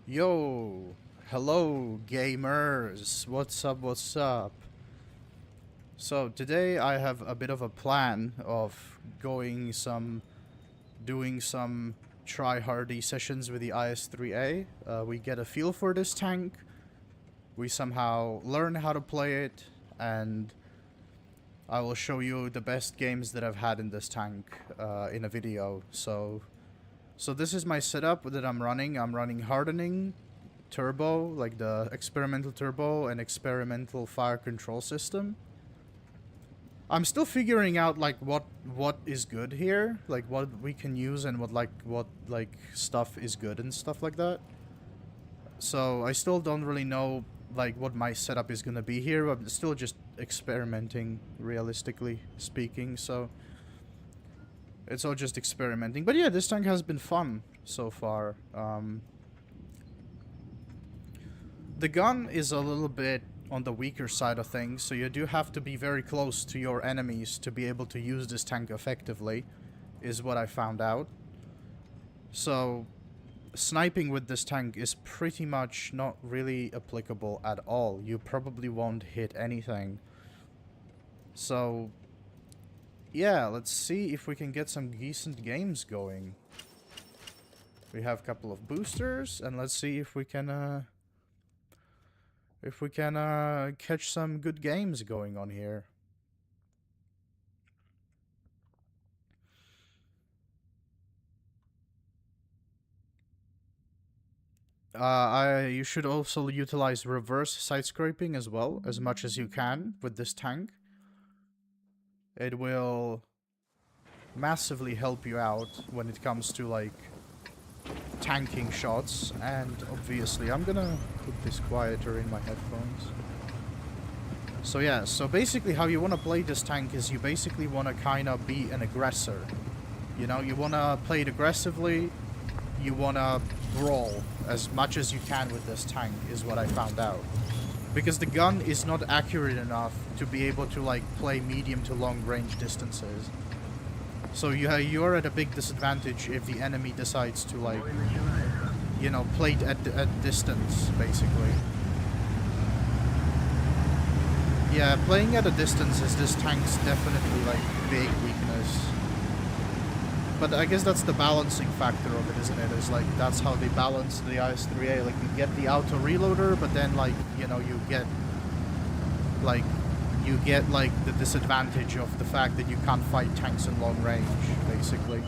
Yo, hello gamers, what's up, what's up? So today I have a bit of a plan of doing some try-hardy sessions with the IS-3A. We get a feel for this tank, we somehow learn how to play it, and I will show you the best games that I've had in this tank in a video. So this is my setup that I'm running. I'm running hardening, turbo, like the experimental turbo, and experimental fire control system. I'm still figuring out like what is good here, like what we can use and what stuff is good and stuff like that. So I still don't really know like what my setup is gonna be here. I'm still just experimenting, realistically speaking. So it's all just experimenting. But yeah, this tank has been fun so far. The gun is a little bit on the weaker side of things, so you do have to be very close to your enemies to be able to use this tank effectively, is what I found out. So, sniping with this tank is pretty much not really applicable at all. You probably won't hit anything. So, yeah, let's see if we can get some decent games going. We have a couple of boosters, and let's see if we can catch some good games going on here. You should also utilize reverse side scraping as well, as much as you can with this tank. It will massively help you out when it comes to like tanking shots, and obviously I'm gonna put this quieter in my headphones. So yeah, so basically how you want to play this tank is you basically want to kind of be an aggressor. You know, you want to play it aggressively, you want to brawl as much as you can with this tank, is what I found out. Because the gun is not accurate enough to be able to like play medium to long range distances. So you're at a big disadvantage if the enemy decides to like, you know, play it at distance, basically. Yeah, playing at a distance is this tank's definitely like big weakness. But I guess that's the balancing factor of it, isn't it? Is like that's how they balance the IS-3A. Like you get the auto reloader, but then like, you know, you get like the disadvantage of the fact that you can't fight tanks in long range, basically.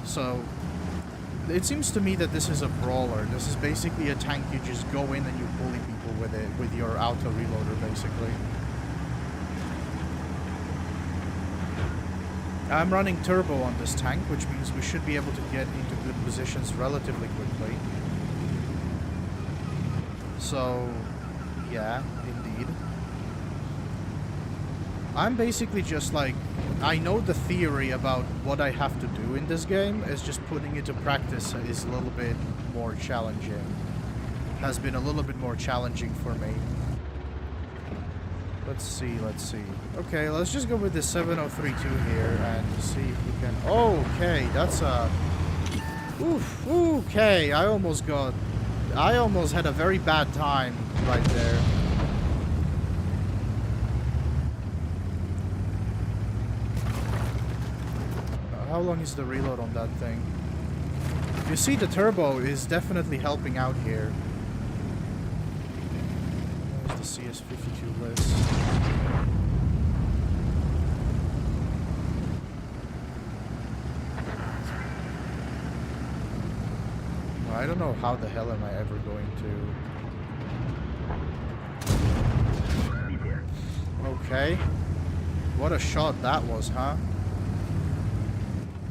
So it seems to me that this is a brawler. This is basically a tank you just go in and you bully people with it, with your auto reloader, basically. I'm running turbo on this tank, which means we should be able to get into good positions relatively quickly. So, yeah, indeed. I'm basically just like, I know the theory about what I have to do in this game, is just putting it to practice is a little bit more challenging. Has been a little bit more challenging for me. Let's see. Okay, let's just go with the 7032 here and see if we can... Okay, that's a... Oof, okay, I almost had a very bad time right there. How long is the reload on that thing? You see, the turbo is definitely helping out here. There's the CS52 list. I don't know how the hell am I ever going to... Okay. What a shot that was, huh?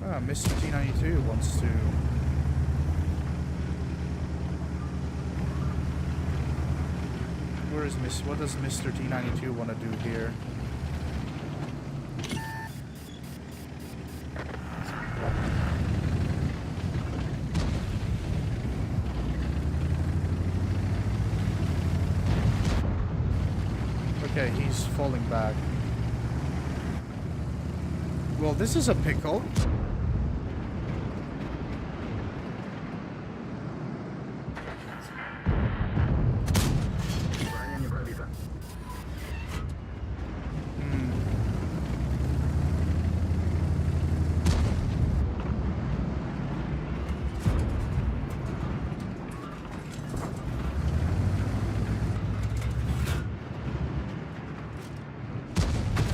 Ah, Mr. T92 wants to... What does Mr. T92 want to do here? Okay, he's falling back. Well, this is a pickle.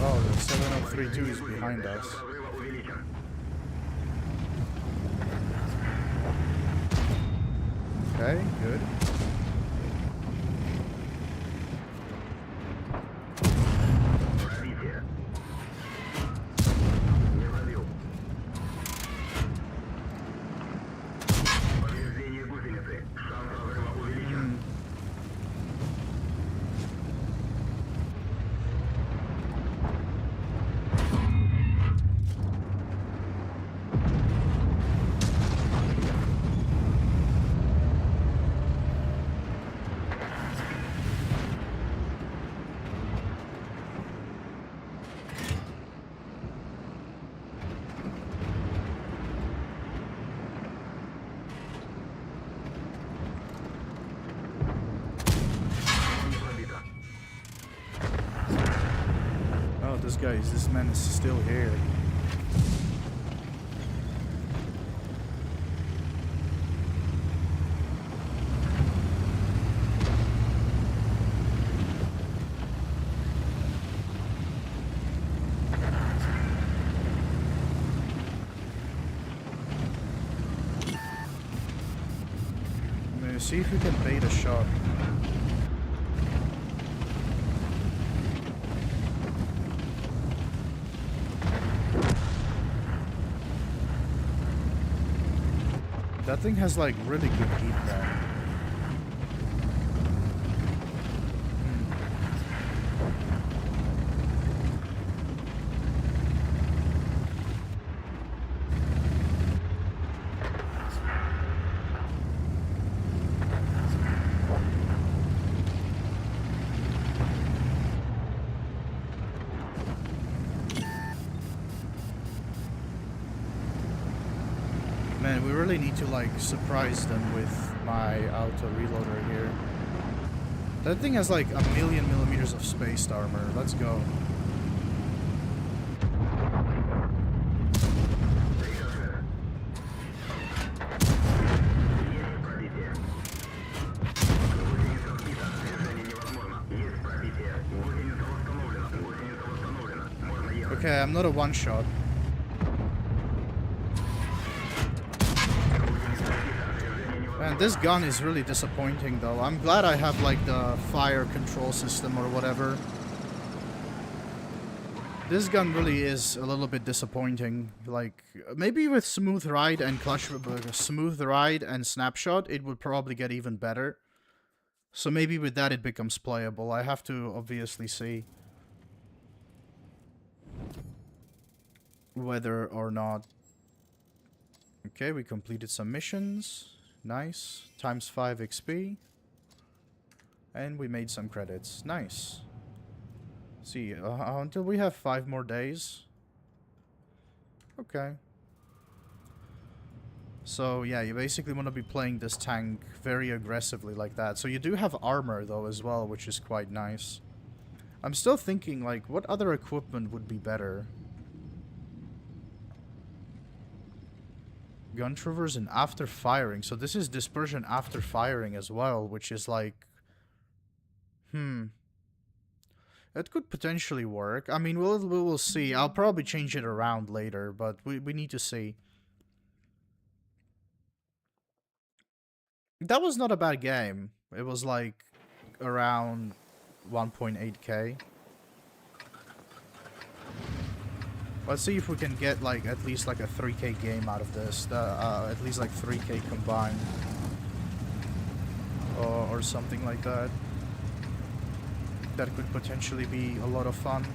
Oh, the 7032 is behind us. Okay, good. Oh, this man is still here. I'm gonna see if we can bait a shot. That thing has like really good heat now. Man, we really need to like surprise them with my auto reloader here. That thing has like 1,000,000 millimeters of spaced armor. Let's go. Okay, I'm not a one-shot. Man, this gun is really disappointing though. I'm glad I have like the fire control system or whatever. This gun really is a little bit disappointing. Like, maybe with smooth ride and smooth ride and snapshot, it would probably get even better. So maybe with that it becomes playable. I have to obviously see whether or not. Okay, we completed some missions. Nice. Times 5 XP. And we made some credits. Nice. See, until we have 5 more days. Okay. So, yeah, you basically want to be playing this tank very aggressively like that. So you do have armor, though, as well, which is quite nice. I'm still thinking, like, what other equipment would be better? Gun traverse and after firing. So this is dispersion after firing as well, which is like... It could potentially work. I mean, we will see. I'll probably change it around later, but we need to see. That was not a bad game. It was like around 1.8k. Let's see if we can get like at least like a 3k game out of this. At least like 3k combined. Or something like that. That could potentially be a lot of fun.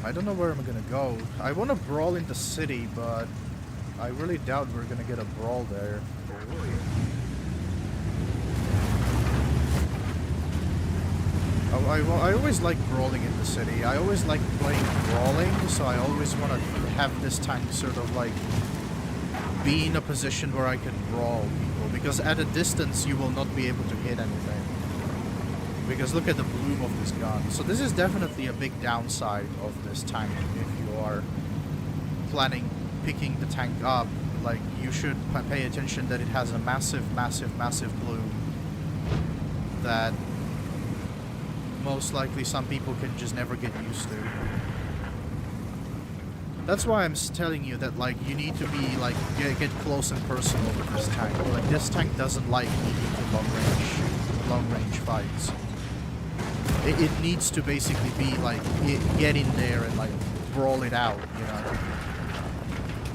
I don't know where I'm gonna go. I want to brawl in the city, but I really doubt we're gonna get a brawl there. I always like brawling in the city. I always like playing brawling, so I always want to have this tank sort of like be in a position where I can brawl people, because at a distance you will not be able to hit anything. Because look at the bloom of this gun. So this is definitely a big downside of this tank if you are planning picking the tank up like, you should pay attention that it has a massive, massive, massive plume that most likely some people can just never get used to. That's why I'm telling you that, like, you need to be, like, get close and personal with this tank. Like, this tank doesn't like medium to long range fights. It needs to basically be, like, get in there and, like, brawl it out, you know?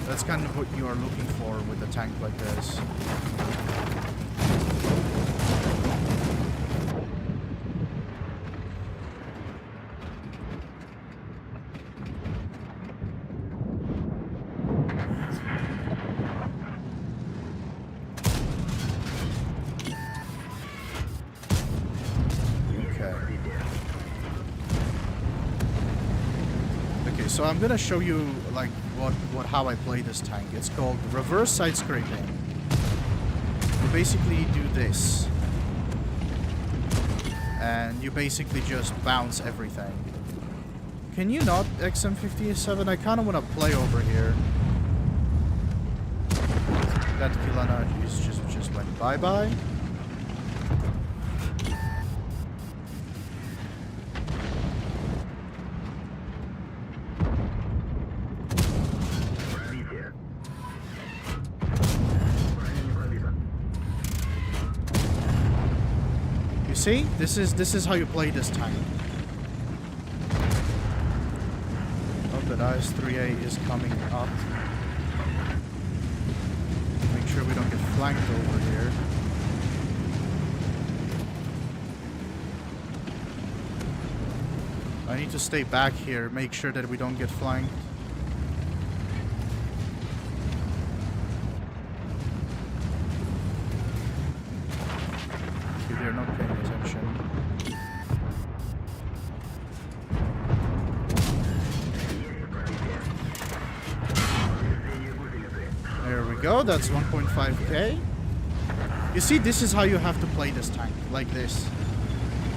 That's kind of what you are looking for with a tank like this. So I'm gonna show you like how I play this tank. It's called reverse side scraping. You basically do this, and you basically just bounce everything. Can you not XM57? I kind of want to play over here. That Kilana just went bye bye. See? This is how you play this tank. Oh, that IS-3A is coming up. Make sure we don't get flanked over here. I need to stay back here, make sure that we don't get flanked. They're not paying attention. There we go, that's 1.5k. You see, this is how you have to play this tank, like this.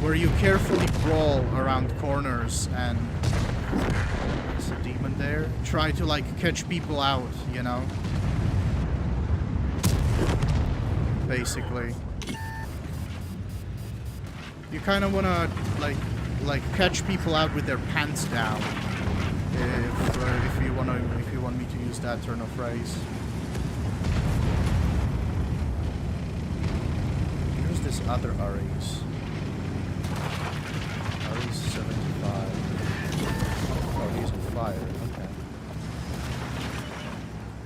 Where you carefully brawl around corners and... There's a demon there. Try to, like, catch people out, you know? Basically. You kind of want to like catch people out with their pants down, if you want me to use that turn of phrase. Here's this other Ares. Ares 75. Oh, he's on fire. Okay.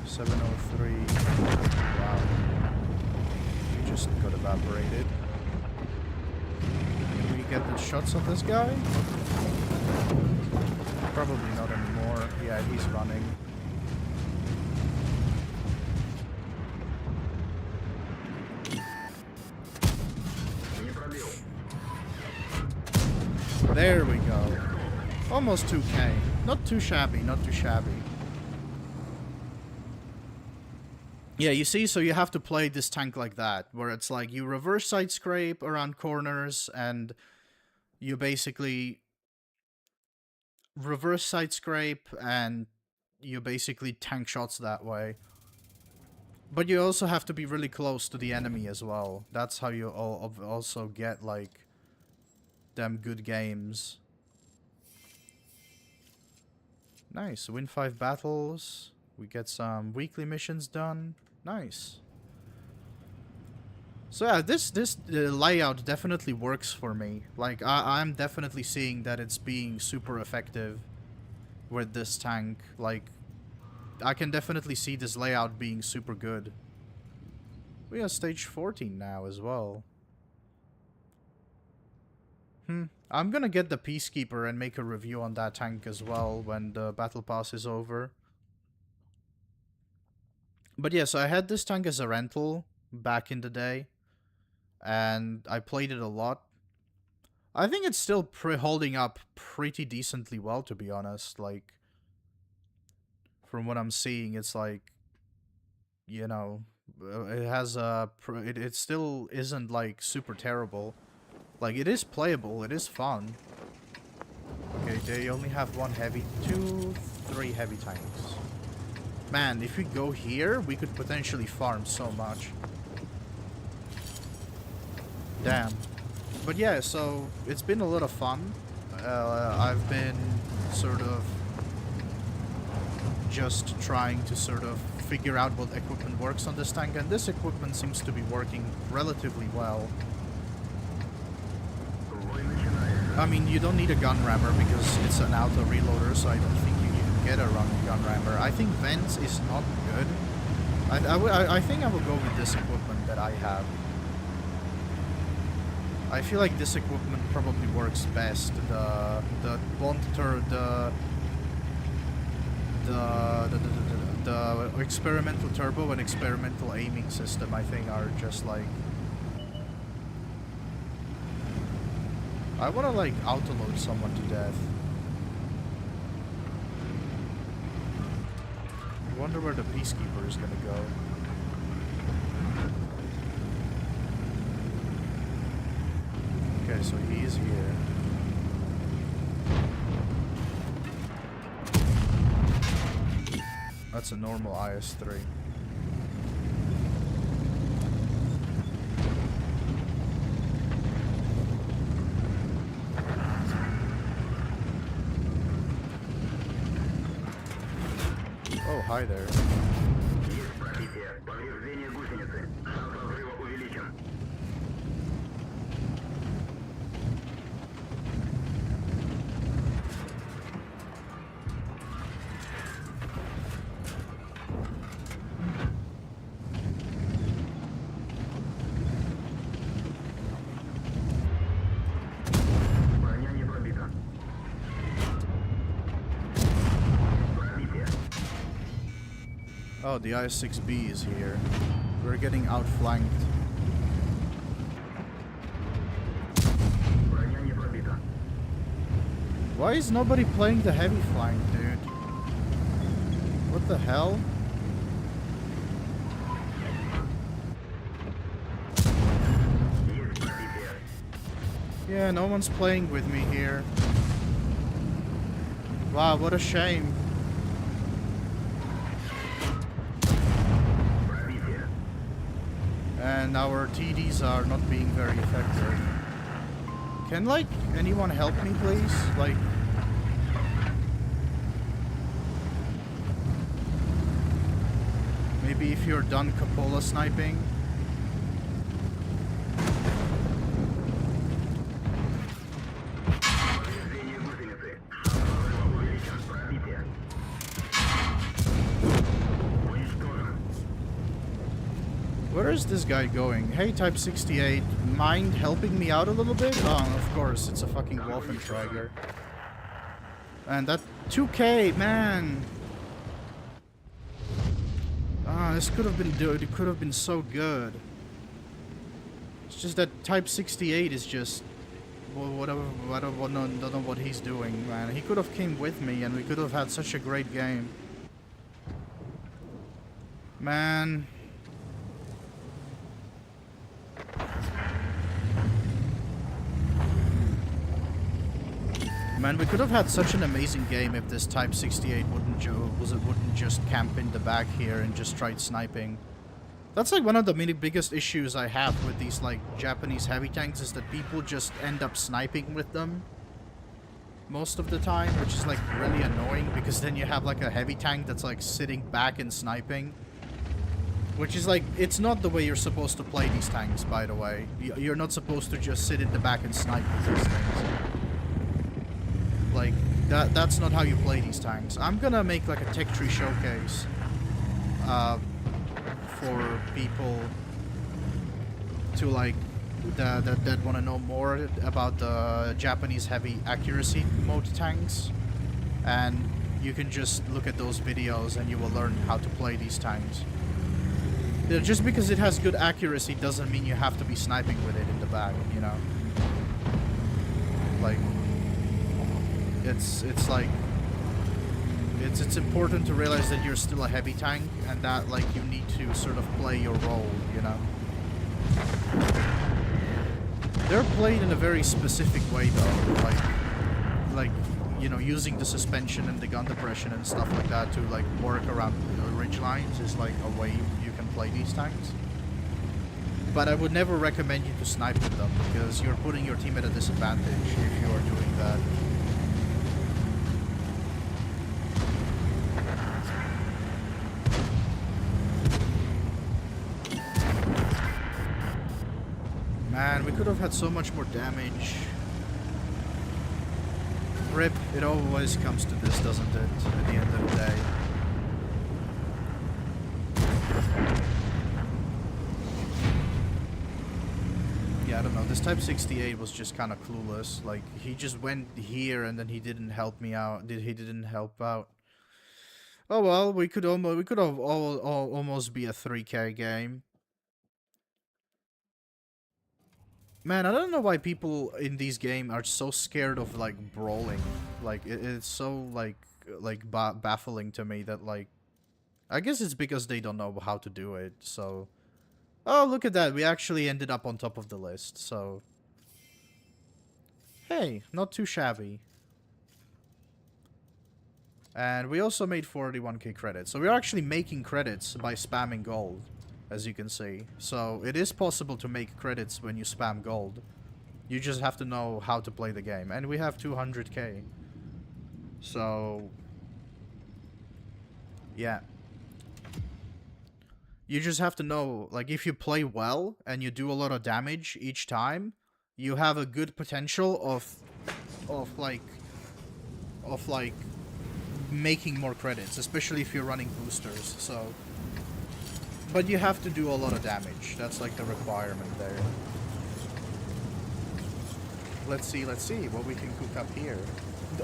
703. Wow. He just got evaporated. Get the shots of this guy? Probably not anymore. Yeah, he's running. There we go. Almost 2k. Not too shabby, not too shabby. Yeah, you see, so you have to play this tank like that, where it's like you reverse side scrape around corners and you basically reverse side scrape and you basically tank shots that way. But you also have to be really close to the enemy as well. That's how you also get, like, them good games. Nice, win 5 battles. We get some weekly missions done. Nice. So yeah, this layout definitely works for me. Like, I'm definitely seeing that it's being super effective with this tank. Like, I can definitely see this layout being super good. We are stage 14 now as well. I'm gonna get the Peacekeeper and make a review on that tank as well when the battle pass is over. But yes, I had this tank as a rental back in the day. And I played it a lot. I think it's still holding up pretty decently well, to be honest. Like, from what I'm seeing, it's like, you know, it has a... It still isn't, like, super terrible. Like, it is playable, it is fun. Okay, they only have 1 heavy... 2, 3 heavy tanks. man, if we go here, we could potentially farm so much. Damn. But yeah, so it's been a lot of fun. I've been sort of just trying to sort of figure out what equipment works on this tank, and this equipment seems to be working relatively well. I mean, you don't need a gun rammer because it's an auto reloader, so I don't think you can get a gun rammer. I think Vents is not good. I think I will go with this equipment that I have. I feel like this equipment probably works best. The experimental turbo and experimental aiming system, I think, are just like... I wanna like autoload someone to death. I wonder where the Peacekeeper is gonna go. Okay, so he is here. That's a normal IS-3. Oh, hi there. Oh, the IS-6B is here. We're getting outflanked. Why is nobody playing the heavy flank, dude? What the hell? Yeah, no one's playing with me here. Wow, what a shame. And our TDs are not being very effective. Can, like, anyone help me, please? Like... maybe if you're done Cupola sniping? Where is this guy going? Hey, Type 68, mind helping me out a little bit? Oh, of course, it's a fucking Wolfentrager. And that 2K, man! Ah, this could have been it could have been so good. It's just that Type 68 is just... well, whatever, I don't know what he's doing, man. He could have came with me and we could have had such a great game. Man... Man, we could have had such an amazing game if this Type 68 wouldn't just camp in the back here and just tried sniping. That's like one of the biggest issues I have with these like Japanese heavy tanks, is that people just end up sniping with them most of the time, which is like really annoying, because then you have like a heavy tank that's like sitting back and sniping. Which is like, it's not the way you're supposed to play these tanks, by the way. You're not supposed to just sit in the back and snipe with these things. Like, that's not how you play these tanks. I'm gonna make like a tech tree showcase for people to like that want to know more about the Japanese heavy accuracy mode tanks, and you can just look at those videos and you will learn how to play these tanks. Just because it has good accuracy doesn't mean you have to be sniping with it in the back, you know? Like, it's like, it's important to realize that you're still a heavy tank, and that, like, you need to sort of play your role, you know? They're played in a very specific way, though, like, you know, using the suspension and the gun depression and stuff like that to, like, work around ridge lines is like a way you can play these tanks. But I would never recommend you to snipe with them, because you're putting your team at a disadvantage if you're doing that. Man, we could have had so much more damage. Rip, it always comes to this, doesn't it, at the end of the day? Yeah, I don't know, this Type 68 was just kind of clueless. Like, he just went here and then he didn't help me out. He didn't help out. Oh well, we could have almost be a 3K game. Man, I don't know why people in these games are so scared of, like, brawling. Like, it's so, like baffling to me that, like... I guess it's because they don't know how to do it, so... Oh, look at that, we actually ended up on top of the list, so... Hey, not too shabby. And we also made 41k credits, so we're actually making credits by spamming gold. As you can see. So, it is possible to make credits when you spam gold. You just have to know how to play the game. And we have 200k. So... yeah. You just have to know, like, if you play well, and you do a lot of damage each time, you have a good potential of making more credits. Especially if you're running boosters, so... But you have to do a lot of damage. That's like the requirement there. Let's see what we can cook up here.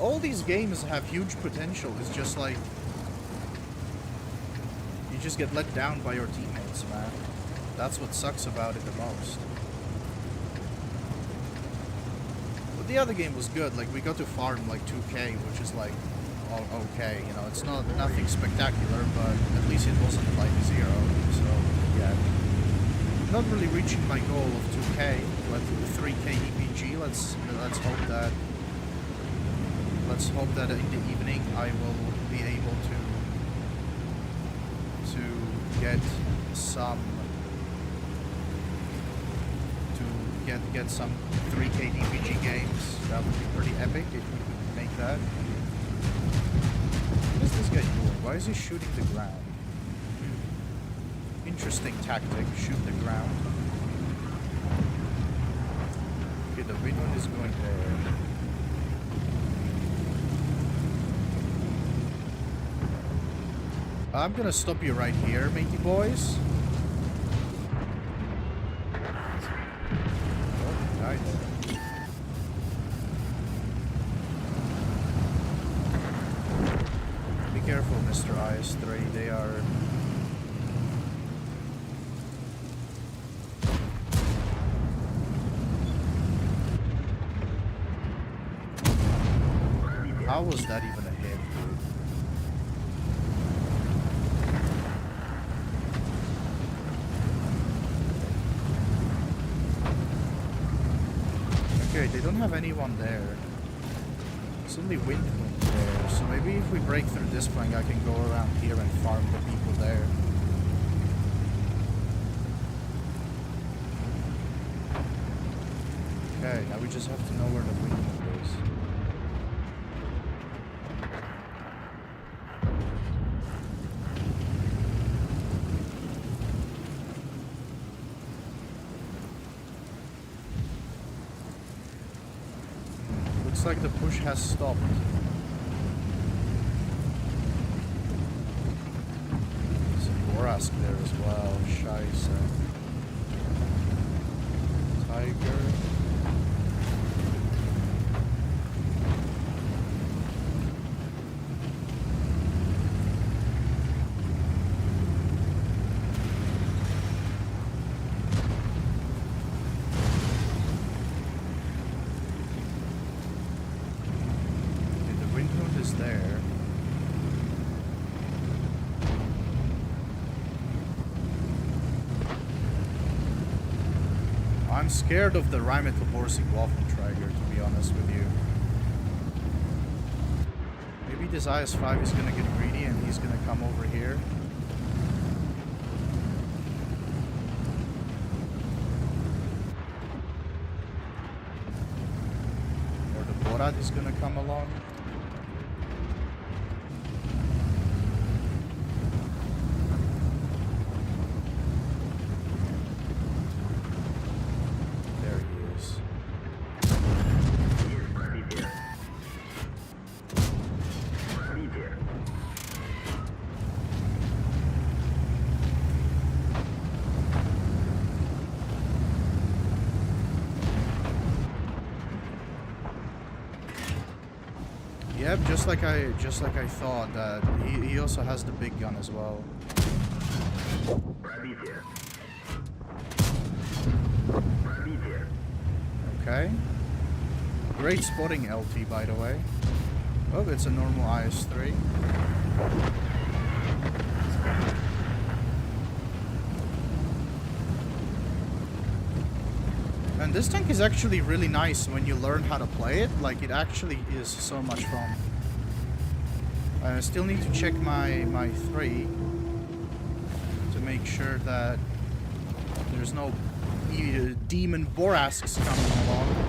All these games have huge potential. It's just like... you just get let down by your teammates, man. That's what sucks about it the most. But the other game was good. Like, we got to farm like 2k, which is like... okay, you know, it's nothing spectacular, but at least it wasn't like 0, so yeah. Not really reaching my goal of 2k, but 3k EPG. Let's hope that in the evening I will be able to get some get some 3k EPG games. That would be pretty epic if we could make that. What is this guy doing? Why is he shooting the ground? Interesting tactic, shoot the ground. Okay, the wind one is going there. I'm gonna stop you right here, matey boys. Oh, nice. Careful, Mr. IS-3, they are... How was that even a hit, dude? Okay, they don't have anyone there. It's only wind there, so maybe if we break through this flank, I can go around here and farm the people there. Okay, now we just have to know where the wind is. Looks like the push has stopped. There's a Borask there as well. Scheisse. Tiger. There. I'm scared of the Rhymetoborsig Waffenträger, to be honest with you. Maybe this IS-5 is gonna get greedy and he's gonna come over here. TRYHARD is gonna come along. There he is. Yep, just like I thought, that he also has the big gun as well. Okay. Great spotting, LT, by the way. Oh, it's a normal IS-3. And this tank is actually really nice when you learn how to play it. Like, it actually is so much fun. I still need to check my 3 to make sure that there's no demon Borasks coming along.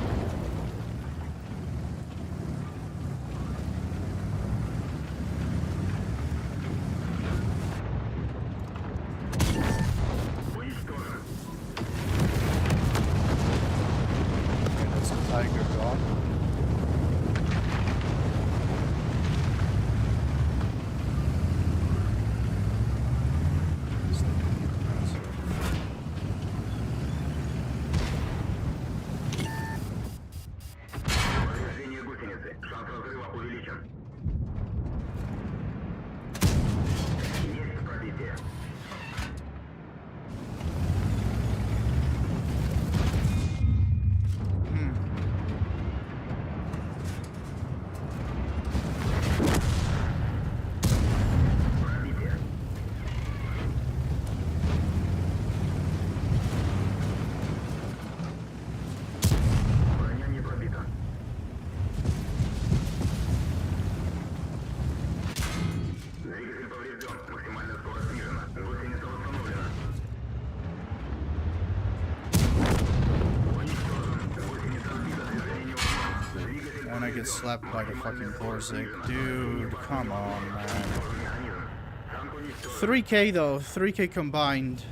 And I get slapped by the fucking Borzig. Dude, come on, man. 3k though, 3k combined.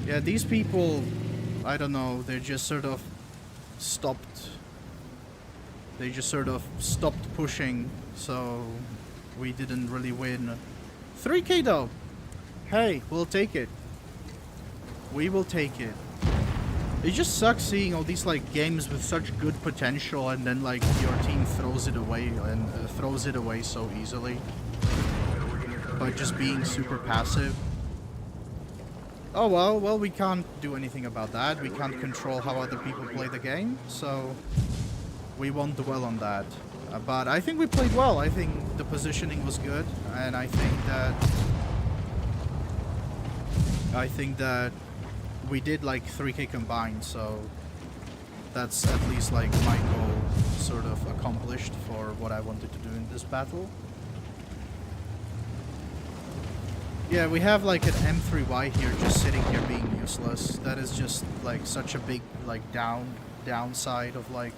Yeah, these people, I don't know, they just sort of stopped. They just sort of stopped pushing, so we didn't really win. 3k though. Hey, we'll take it. We will take it. It just sucks seeing all these like games with such good potential and then like your team throws it away and throws it away so easily by just being super passive. Oh well, we can't do anything about that. We can't control how other people play the game, so we won't dwell on that. But I think we played well. I think the positioning was good, and I think that we did like 3k combined, so that's at least like my goal sort of accomplished for what I wanted to do in this battle. Yeah, we have like an M3Y here just sitting here being useless. That is just like such a big like downside of like,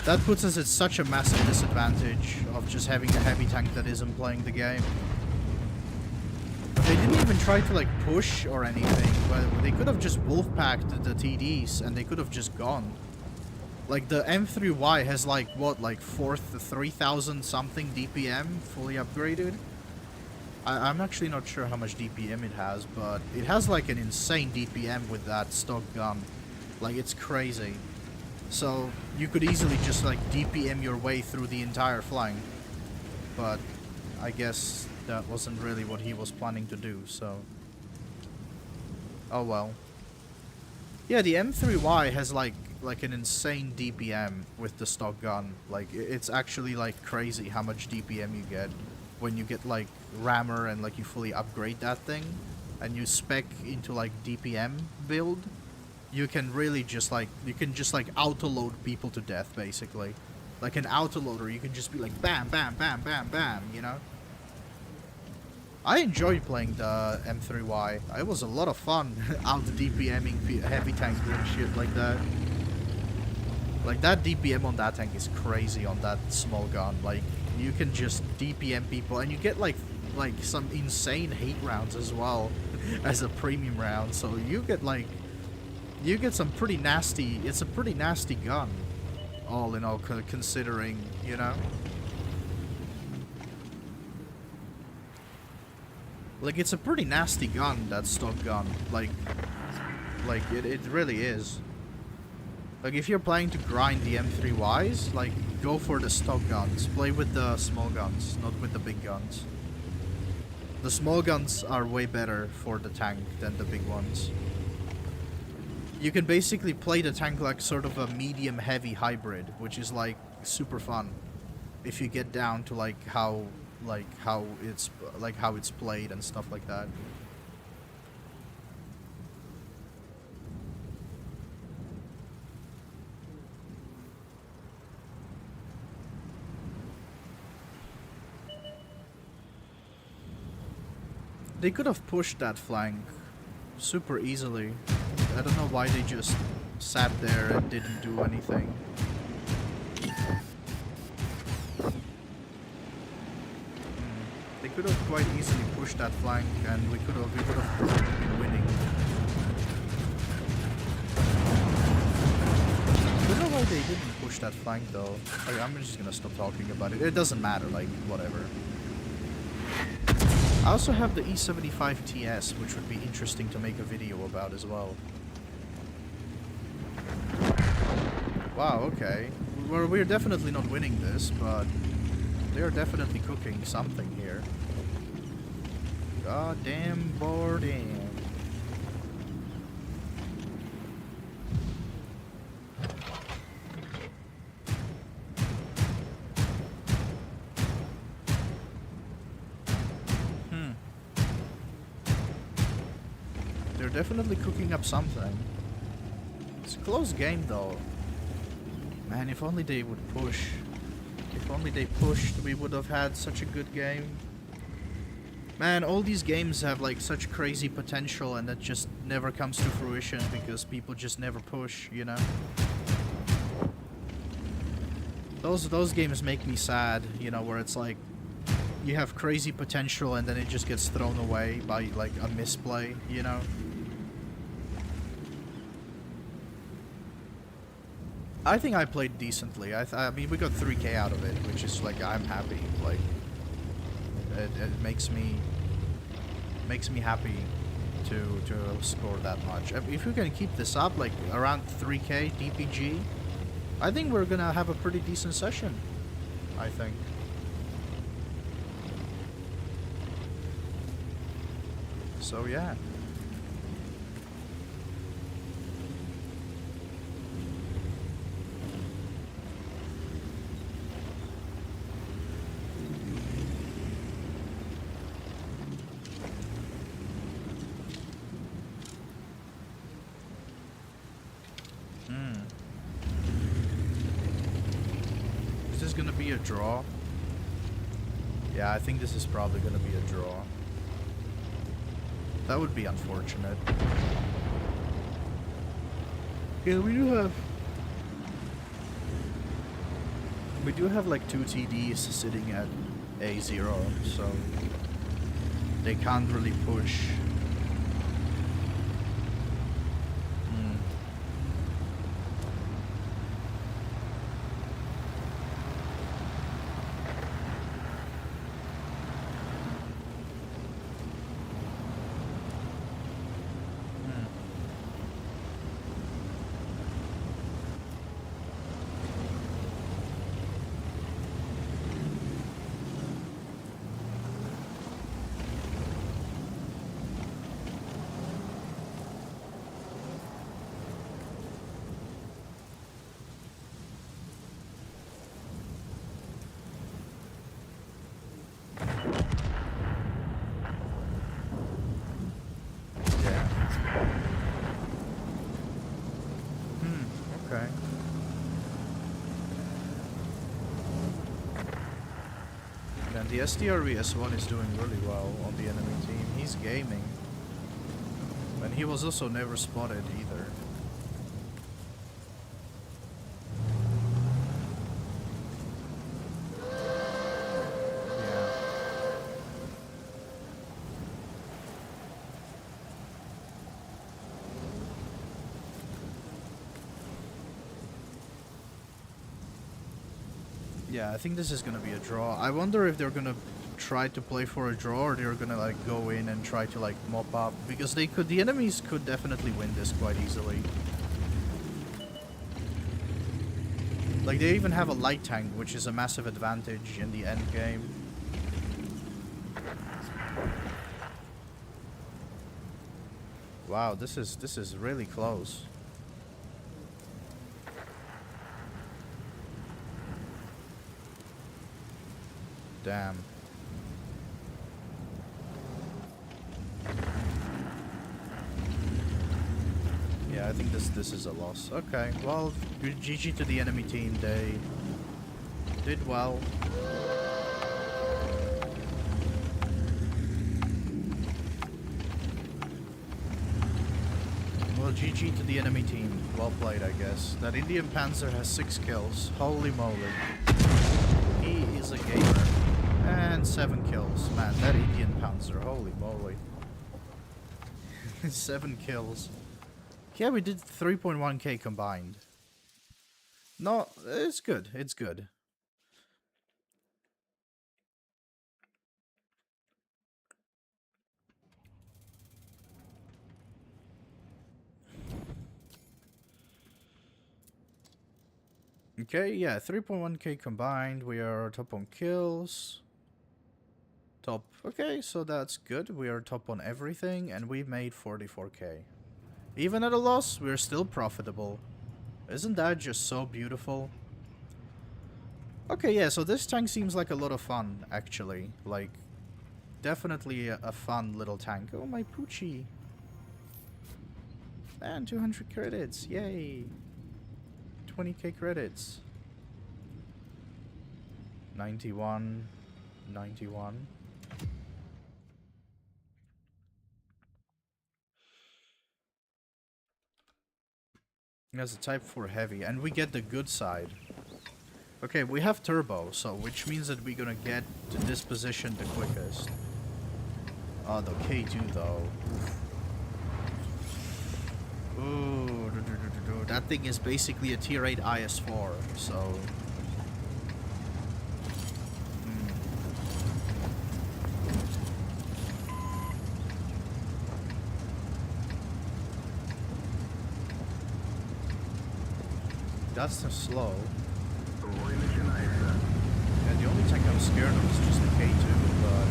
that puts us at such a massive disadvantage of just having a heavy tank that isn't playing the game. They didn't even try to like push or anything, but they could have just wolfpacked the TDs and they could have just gone. Like the M3Y has like what, like 3,000 something DPM fully upgraded. I'm actually not sure how much DPM it has, but it has like an insane DPM with that stock gun. Like it's crazy. So you could easily just like DPM your way through the entire flank. But I guess that wasn't really what he was planning to do, so oh well. Yeah, the M3Y has like an insane DPM with the stock gun. Like it's actually like crazy how much DPM you get when you get like rammer and like you fully upgrade that thing and you spec into like DPM build. You can really just like, you can just like auto-load people to death basically. Like an auto-loader, you can just be like bam, bam, bam, bam, bam, you know? I enjoyed playing the M3Y. It was a lot of fun out DPMing heavy tanks and shit like that. Like, that DPM on that tank is crazy on that small gun. Like, you can just DPM people, and you get, like some insane hate rounds as well as a premium round. So you get, like, you get some pretty nasty... It's a pretty nasty gun, all in all, considering, you know? Like, it's a pretty nasty gun, that stock gun. Like it really is. Like, if you're planning to grind the M3Ys, like, go for the stock guns. Play with the small guns, not with the big guns. The small guns are way better for the tank than the big ones. You can basically play the tank like sort of a medium-heavy hybrid, which is, like, super fun. If you get down to, like, how it's played and stuff like that. They could have pushed that flank super easily. I don't know why they just sat there and didn't do anything. They could have quite easily pushed that flank, and we would have probably been winning. I don't know why they didn't push that flank though. Like, I'm just gonna stop talking about it. It doesn't matter, like, whatever. I also have the E75 TS, which would be interesting to make a video about as well. Wow, okay. Well, we're definitely not winning this, but they're definitely cooking something here. Goddamn bored in. They're definitely cooking up something. It's a close game though. Man, if only they would push. If only they pushed, we would have had such a good game. Man, all these games have like such crazy potential, and that just never comes to fruition because people just never push, you know? Those games make me sad, you know, where it's like you have crazy potential and then it just gets thrown away by like a misplay, you know? I think I played decently. I mean, we got 3K out of it, which is like, I'm happy. Like, it makes me happy to score that much. If we can keep this up, like around 3K DPG, I think we're gonna have a pretty decent session. I think. So yeah. Is this gonna be a draw? Yeah, I think this is probably gonna be a draw. That would be unfortunate. Yeah, we do have like 2 TDs sitting at A0, so they can't really push. Okay. And the SDRVS1 is doing really well on the enemy team. He's gaming. And he was also never spotted either. Yeah, I think this is gonna be a draw. I wonder if they're gonna try to play for a draw, or they're gonna like go in and try to like mop up, because they could. The enemies could definitely win this quite easily. Like they even have a light tank, which is a massive advantage in the end game. Wow, this is really close. Damn. Yeah, I think this is a loss. Okay, well, GG to the enemy team. They did well. Well, GG to the enemy team. Well played, I guess. That Indian Panzer has 6 kills. Holy moly. He is a gamer. And 7 kills. Man, that Indian Panzer. Holy moly. 7 kills. Yeah, we did 3.1k combined. No, it's good. It's good. Okay, yeah, 3.1k combined. We are top on kills. Top. Okay, so that's good. We are top on everything, and we made 44k. Even at a loss, we're still profitable. Isn't that just so beautiful? Okay, yeah, so this tank seems like a lot of fun, actually. Like, definitely a fun little tank. Oh, my Poochie. Man, 200 credits. Yay. 20k credits. 91. 91. That's a Type 4 heavy, and we get the good side. Okay, we have turbo, so which means that we're gonna get to this position the quickest. Oh, the K2 though. Ooh, that thing is basically a tier 8 IS-4, so... That's too slow. Yeah, the only tank I'm scared of is just the K2, but...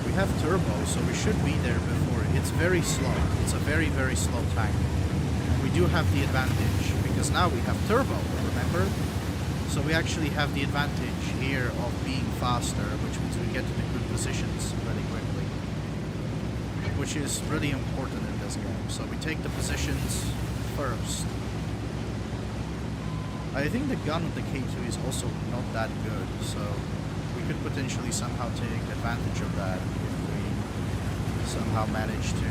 We have turbo, so we should be there before. It's very slow. It's a very, very slow tank. And we do have the advantage, because now we have turbo, remember? So we actually have the advantage here of being faster, which means we get to the good positions really quickly. Which is really important in this game. So we take the positions first. I think the gun with the K2 is also not that good, so we could potentially somehow take advantage of that if we somehow manage to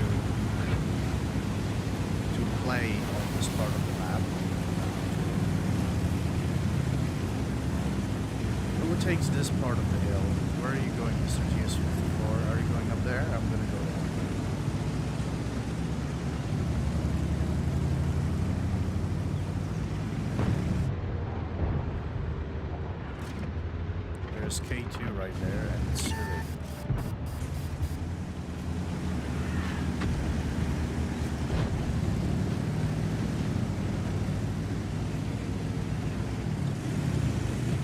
play on this part of the map. Who takes this part of the hill? Where are you going, Mr. TS54? Are you going up there? I'm gonna go there. There's K2 right there, and it's really...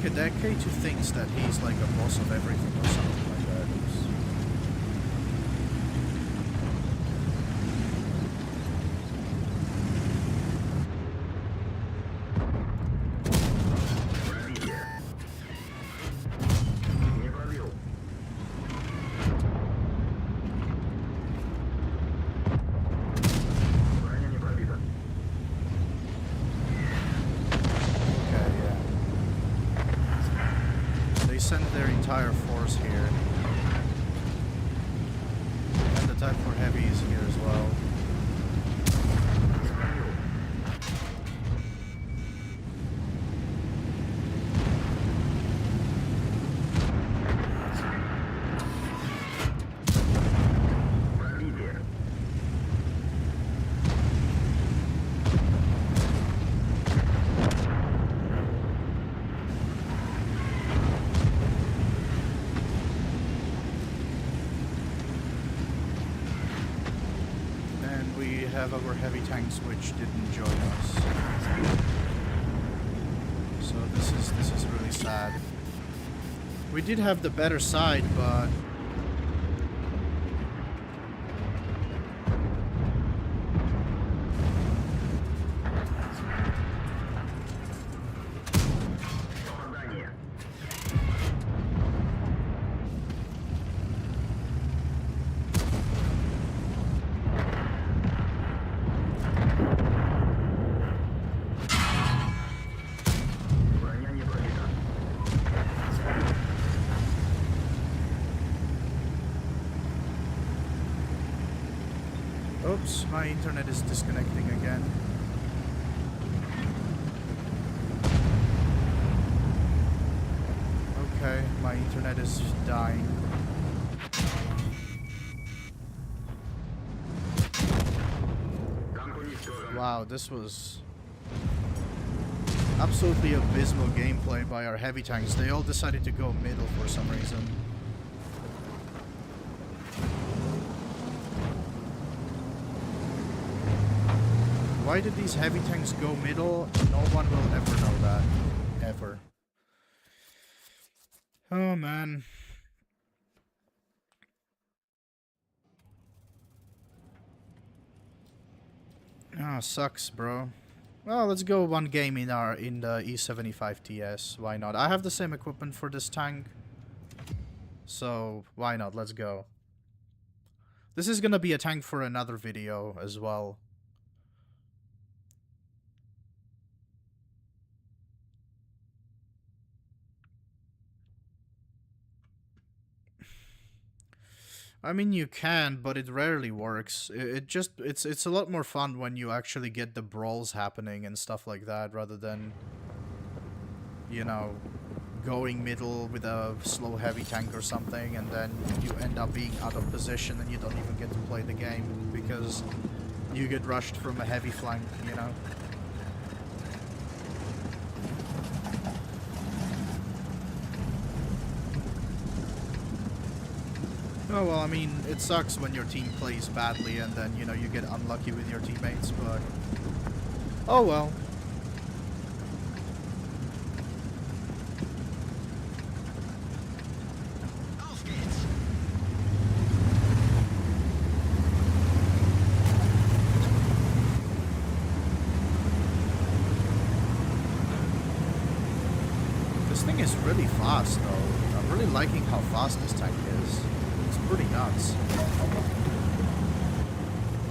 Okay, that K2 thinks that he's like a boss of everything or something like that. Send their entire force here. And the Type 4 Heavy is here as well. have our heavy tanks which didn't join us. So this is really sad. We did have the better side, but oops, my internet is disconnecting again. Okay, my internet is dying. Wow, this was absolutely abysmal gameplay by our heavy tanks. They all decided to go middle for some reason. Why did these heavy tanks go middle? No one will ever know that. Ever. Oh, man. Ah, sucks, bro. Well, let's go one game in the E75 TS. Why not? I have the same equipment for this tank. So, why not? Let's go. This is gonna be a tank for another video as well. I mean, you can, but it rarely works. It's a lot more fun when you actually get the brawls happening and stuff like that, rather than, you know, going middle with a slow heavy tank or something, and then you end up being out of position and you don't even get to play the game because you get rushed from a heavy flank, you know? Oh, well, I mean, it sucks when your team plays badly and then, you know, you get unlucky with your teammates, but... oh, well. This thing is really fast, though. I'm really liking how fast this tank is. Pretty nuts.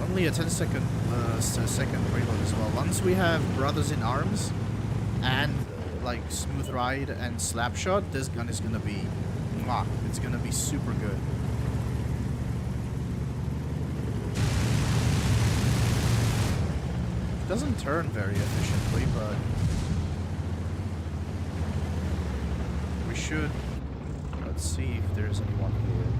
Only a 10-second reload as well. Once we have Brothers in Arms and like Smooth Ride and Slapshot, this gun is gonna be mwah, it's gonna be super good. It doesn't turn very efficiently, but we should. Let's see if there's anyone here.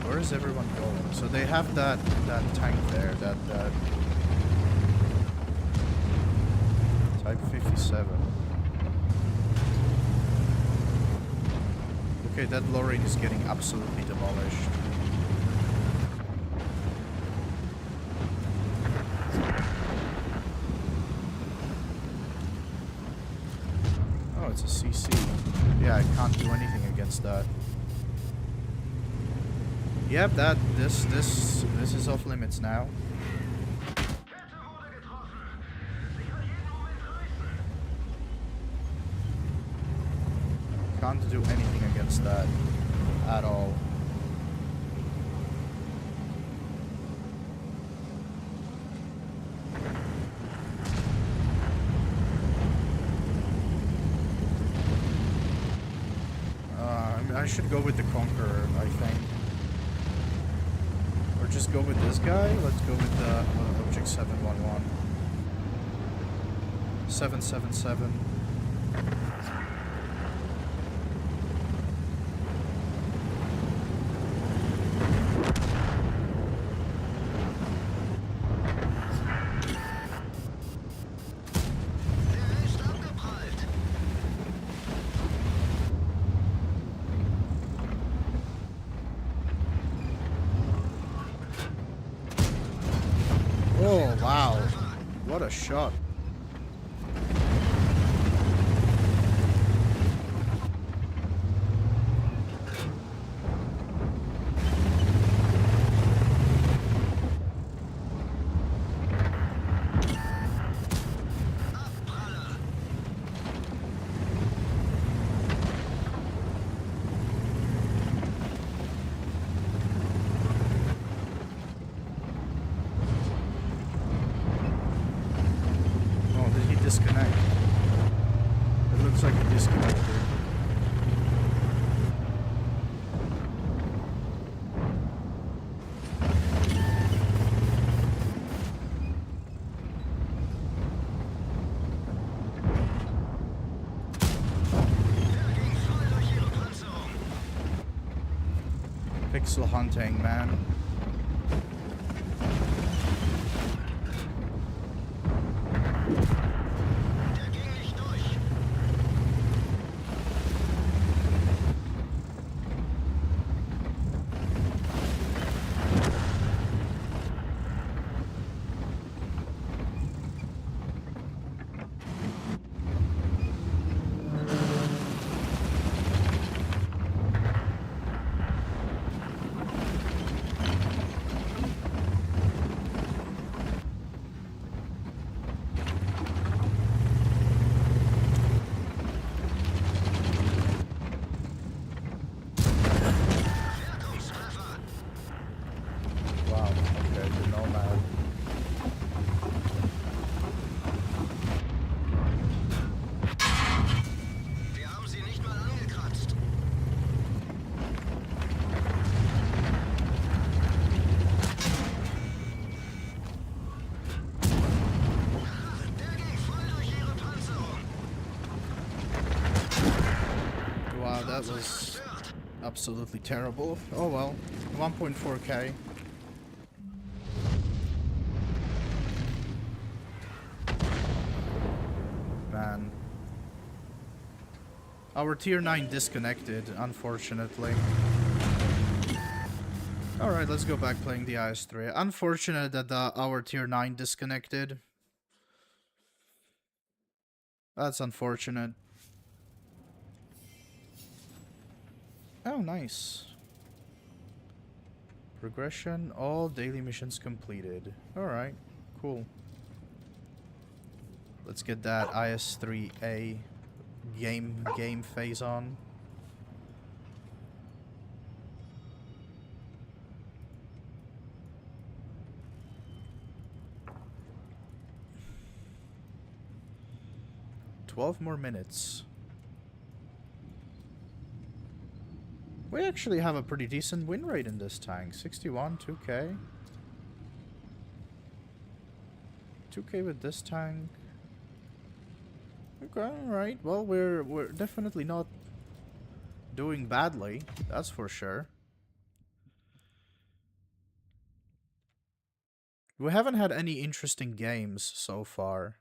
Where is everyone going? So they have that tank there, that Type 57. Okay, that Lorraine is getting absolutely demolished. Oh, it's a CC. Yeah, I can't do anything against that. Yep, this is off limits now. Can't do anything against that at all. I should go with the Conqueror, I think. Or just go with this guy? Let's go with the Object 711. 777. What a shot. Disconnect. It looks like he disconnected. Pixel hunting, man. That was absolutely terrible. Oh well, 1.4k. Man. Our tier 9 disconnected, unfortunately. Alright, let's go back playing the IS-3A. Unfortunate that our tier 9 disconnected. That's unfortunate. Oh, nice. Progression, all daily missions completed. Alright, cool. Let's get that IS-3A game phase on. $12 more minutes. We actually have a pretty decent win rate in this tank. 61, 2k. 2k with this tank. Okay, alright. Well, we're definitely not doing badly. That's for sure. We haven't had any interesting games so far.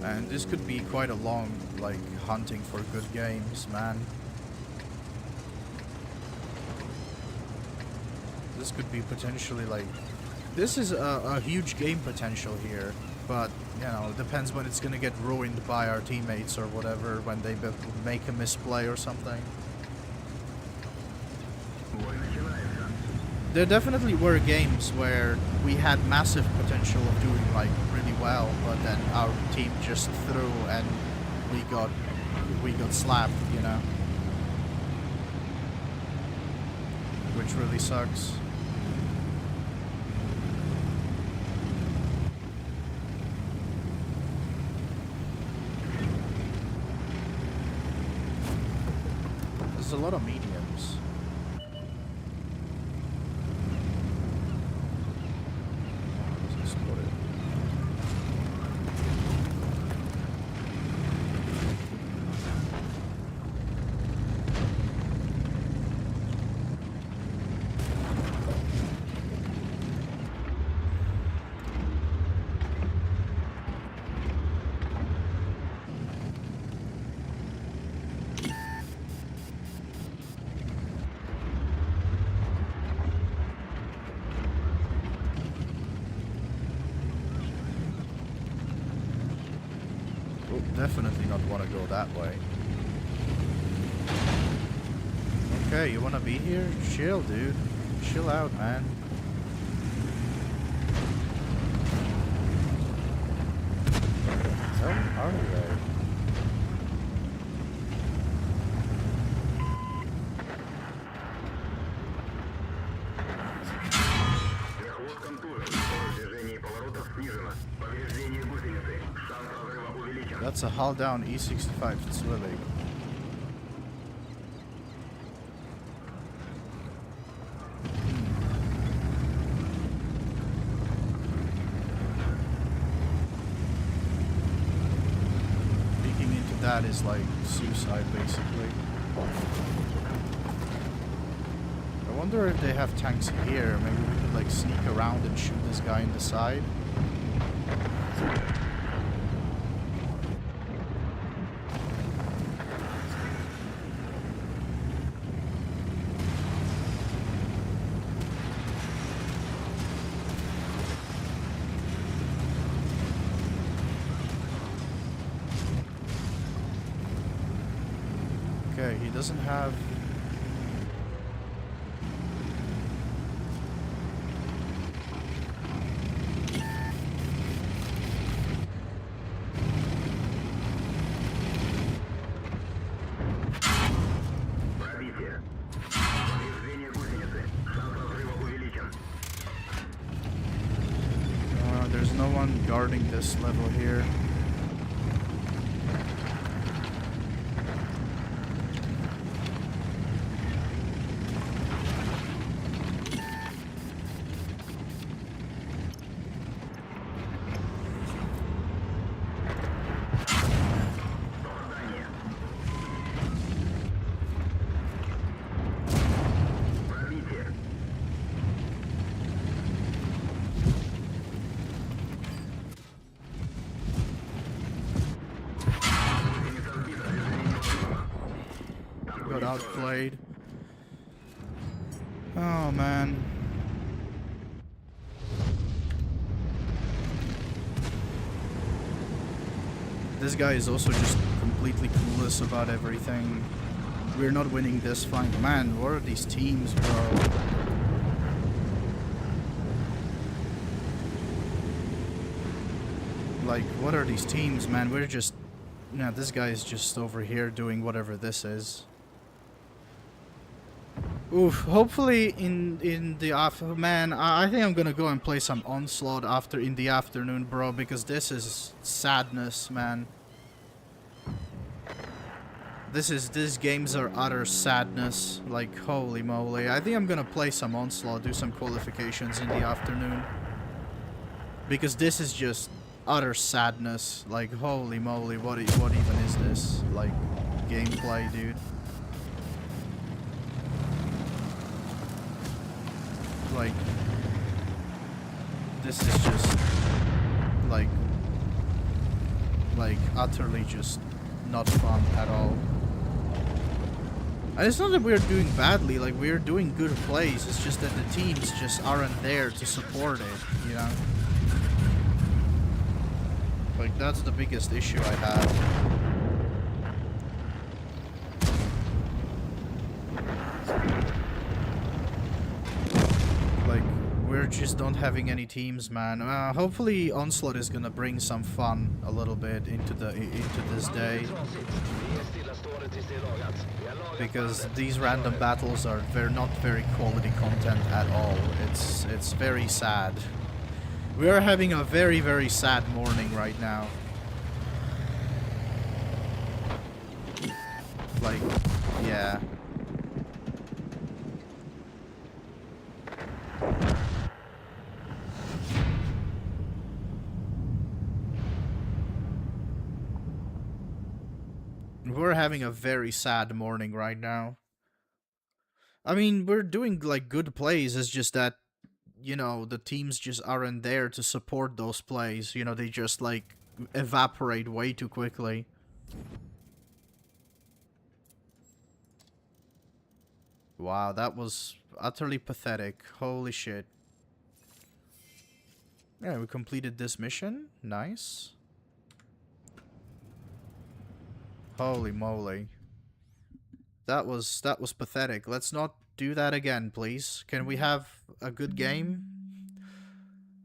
And this could be quite a long, like, hunting for good games, man. This could be potentially, like... This is a huge game potential here. But, you know, it depends when it's gonna get ruined by our teammates or whatever, when they make a misplay or something. There definitely were games where we had massive potential of doing, like, really well, but then our team just threw and we got slapped, you know? Which really sucks. There's a lot of mediums. definitely not want to go that way. Okay, you want to be here? Chill, dude. Chill out, man. Where are they? That's a hull down E-65 Zwillig. Peeking into that is like suicide, basically. I wonder if they have tanks here. Maybe we could like sneak around and shoot this guy in the side. Okay, he doesn't have... there's no one guarding this level here. Got outplayed. Oh man. This guy is also just completely clueless about everything. We're not winning this fight. Man, what are these teams, bro? Like, what are these teams, man? We're just... Yeah, this guy is just over here doing whatever this is. Oof, hopefully in the man, I think I'm gonna go and play some Onslaught in the afternoon, bro, because this is sadness, man. These games are utter sadness, like holy moly. I think I'm gonna play some Onslaught, do some qualifications in the afternoon. Because this is just utter sadness, like holy moly, what even is this, like, gameplay, dude? Like, this is just, like utterly just not fun at all. And it's not that we're doing badly, like, we're doing good plays, it's just that the teams just aren't there to support it, you know? Like, that's the biggest issue I have. We're just not having any teams, man. Hopefully Onslaught is gonna bring some fun a little bit into this day, because these random battles are not very quality content at all. It's very sad. We are having a very, very sad morning right now. Like, yeah. We're having a very sad morning right now. I mean, we're doing, like, good plays, it's just that, you know, the teams just aren't there to support those plays. You know, they just, like, evaporate way too quickly. Wow, that was utterly pathetic. Holy shit. Yeah, we completed this mission. Nice. Holy moly. That was pathetic. Let's not do that again, please. Can we have a good game?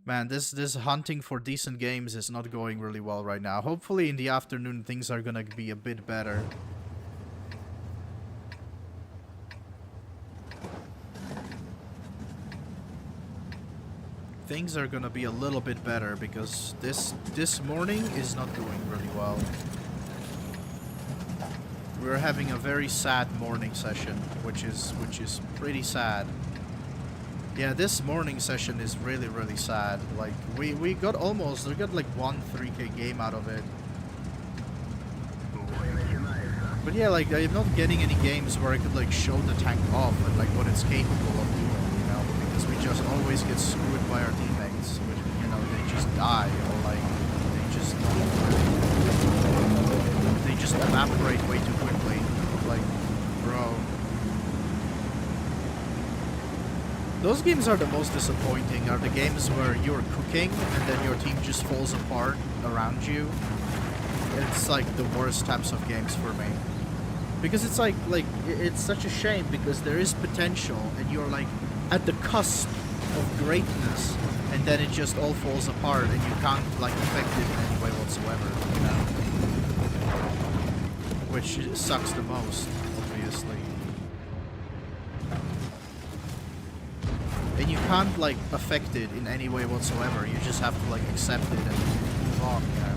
Man, this hunting for decent games is not going really well right now. Hopefully in the afternoon things are gonna be a bit better. Things are gonna be a little bit better because this morning is not going really well. We're having a very sad morning session, which is pretty sad. Yeah, this morning session is really sad. Like we got like one 3K game out of it. But yeah, like I'm not getting any games where I could like show the tank off and like what it's capable of doing, you know, because we just always get screwed by our teammates, which, you know, they just die or like they just evaporate way too quickly. Like, bro. Those games are the most disappointing, are the games where you're cooking and then your team just falls apart around you. It's like the worst types of games for me. Because it's like it's such a shame because there is potential and you're like at the cusp of greatness and then it just all falls apart and you can't like affect it in any way whatsoever, you know? Which sucks the most, obviously. And you can't like affect it in any way whatsoever, you just have to like accept it and move on, you know?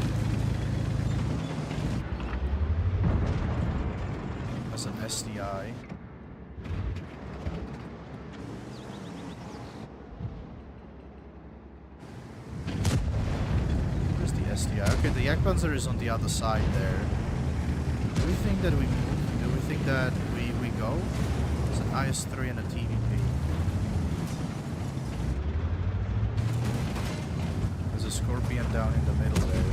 As an SDI. Where's the SDI? Okay, the Jagdpanzer is on the other side there. Do we think that we move? Do we think that we go? It's an IS-3 and a TVP. There's a Scorpion down in the middle there.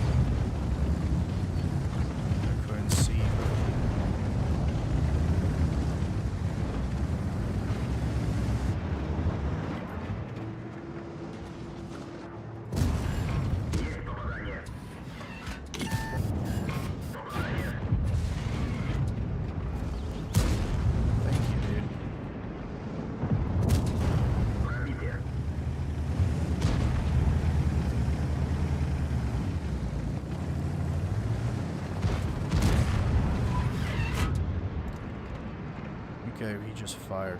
I couldn't see. Okay, he just fired.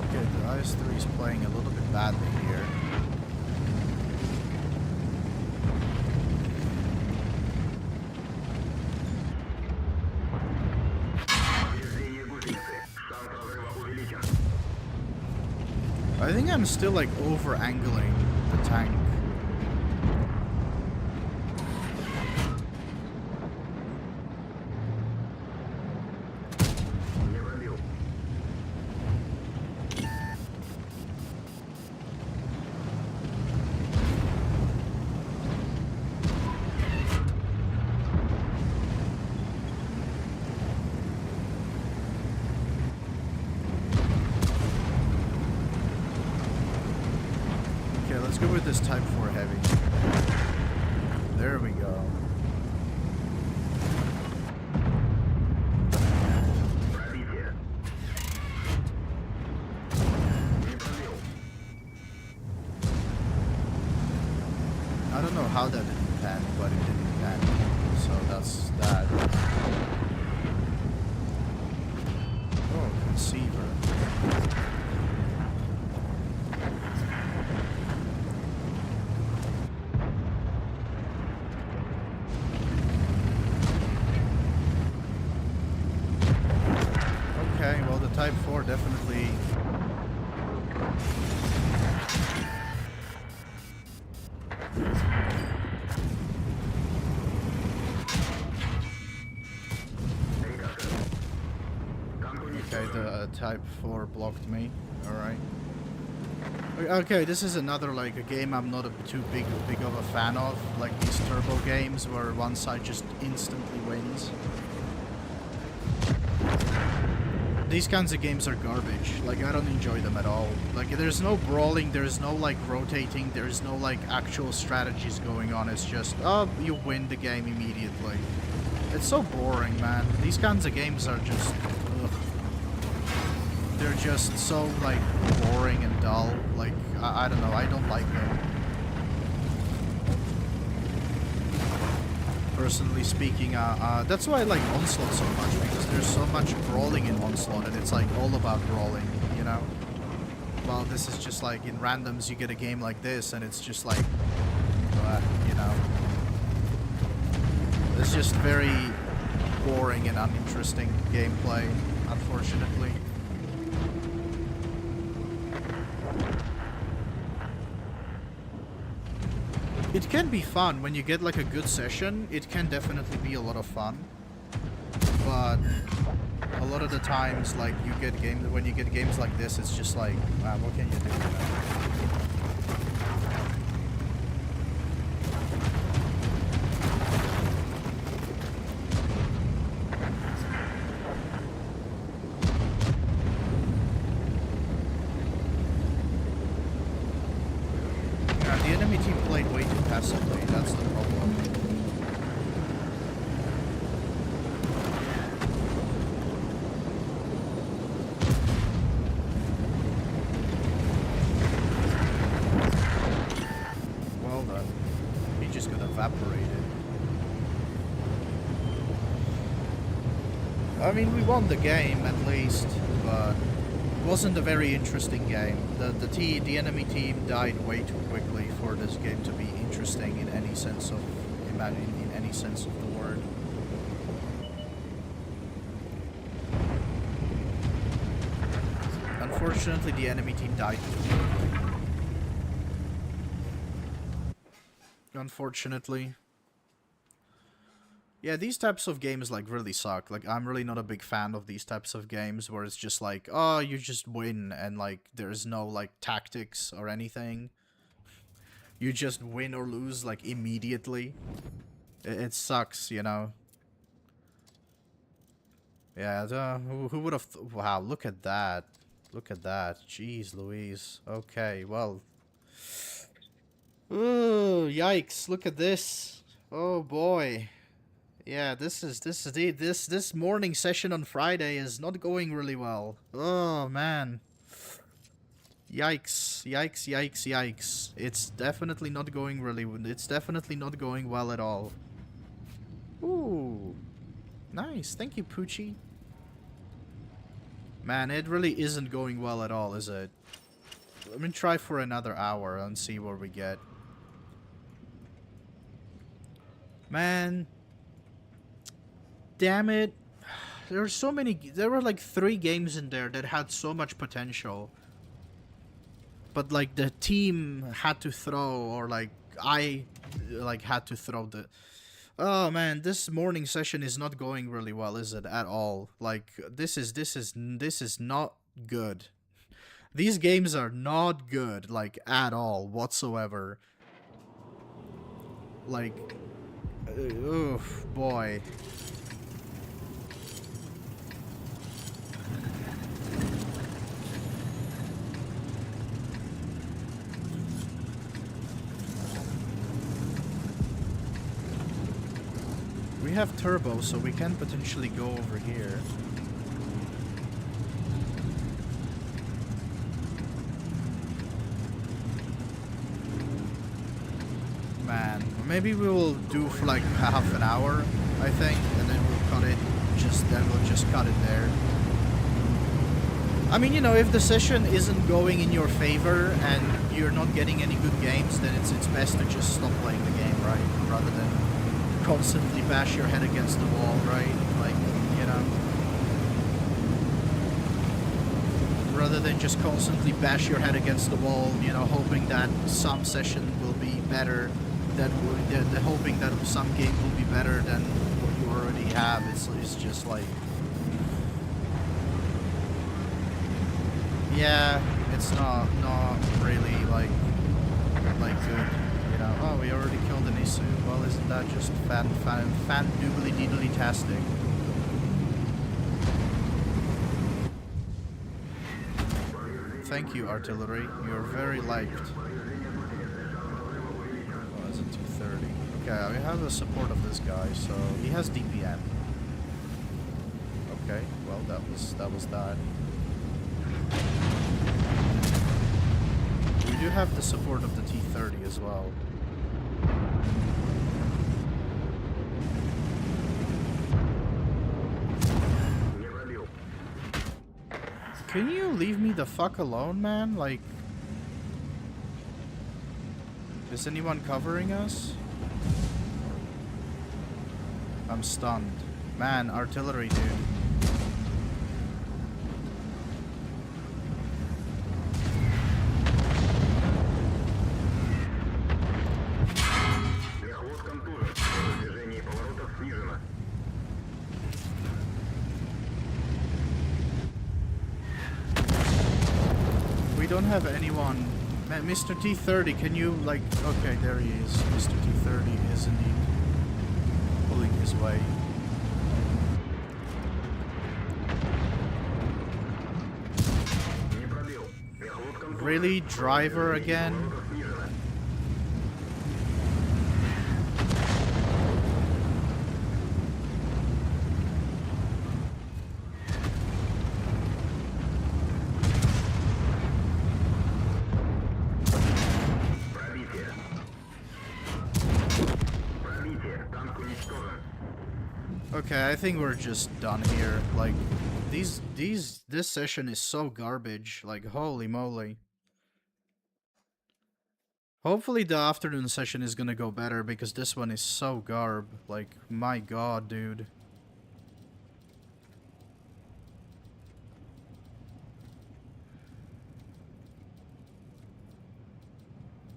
Okay, the IS-3 is playing a little bit badly here. I think I'm still like over-angling the tank. Let's go with this Type 4 Heavy. There we go. I don't know how that didn't pan, but it didn't pan. So that's that. Oh, conceiver. Okay, well the Type 4 definitely... Okay, the Type 4 blocked me. Alright. Okay, this is another like a game I'm not too big of a fan of. Like these turbo games where one side just instantly wins. these kinds of games are garbage. Like, I don't enjoy them at all. Like, there's no brawling, there's no, like, rotating, there's no, like, actual strategies going on. It's just, oh, you win the game immediately. It's so boring, man. These kinds of games are just, ugh. They're just so, like, boring and dull. Like, I don't know, I don't like them. Personally speaking, that's why I like Onslaught so much, because there's so much brawling in Onslaught, and it's like all about brawling, you know? Well, this is just like, in randoms you get a game like this, and it's just like, you know? It's just very boring and uninteresting gameplay, unfortunately. It can be fun when you get like a good session. It can definitely be a lot of fun, but a lot of the times, like when you get games like this, it's just like, wow, what can you do? The enemy team played way too passively, that's the problem. Well done. He just got evaporated. I mean, we won the game at least, but it wasn't a very interesting game. The enemy team died way too quickly for this game to be interesting in any sense of in any sense of the word. Unfortunately, the enemy team died too quickly. Unfortunately. Yeah, these types of games, like, really suck. Like, I'm really not a big fan of these types of games where it's just like, oh, you just win, and, like, there's no, like, tactics or anything. You just win or lose, like, immediately. It sucks, you know? Yeah, who would have... Wow, look at that. Look at that. Jeez Louise. Okay, well... Ooh, yikes, look at this. Oh, boy. Yeah, this morning session on Friday is not going really well. Oh man. Yikes, yikes, yikes, yikes. It's definitely not going well at all. Ooh. Nice. Thank you, Poochie. Man, it really isn't going well at all, is it? Let me try for another hour and see where we get. Man, damn it. There were so many... There were like 3 games in there that had so much potential. But like the team had to throw, or like I like had to throw the... Oh man, this morning session is not going really well, is it? At all. Like this is not good. These games are not good, like at all whatsoever. Like oof, boy. We have turbo, so we can potentially go over here. Man, maybe we will do for like half an hour, I think, and then we'll cut it. We'll just cut it there. I mean, you know, if the session isn't going in your favor and you're not getting any good games, then it's best to just stop playing the game, right? Rather than constantly bash your head against the wall, right? Like, you know. Rather than just constantly bash your head against the wall, you know, hoping that some session will be better, hoping that some game will be better than what you already have. It's just like, yeah, it's not really like good. You know, oh, we already killed an Isu. Well, isn't that just fan doobly-deedly-tastic? thank you, artillery. You're very liked. Oh, is it 230? Okay, we have the support of this guy, so he has DPM. Okay, well that was that. We do have the support of the T-30 as well. Can you leave me the fuck alone, man? Like, is anyone covering us? I'm stunned. Man, artillery, dude. We don't have anyone. Man, Mr. T-30, can you, like... Okay, there he is. Mr. T-30 is indeed pulling his way. Really? Driver again? Okay, I think we're just done here. Like, this session is so garbage. Like, holy moly. Hopefully the afternoon session is gonna go better, because this one is so garb. Like, my god, dude.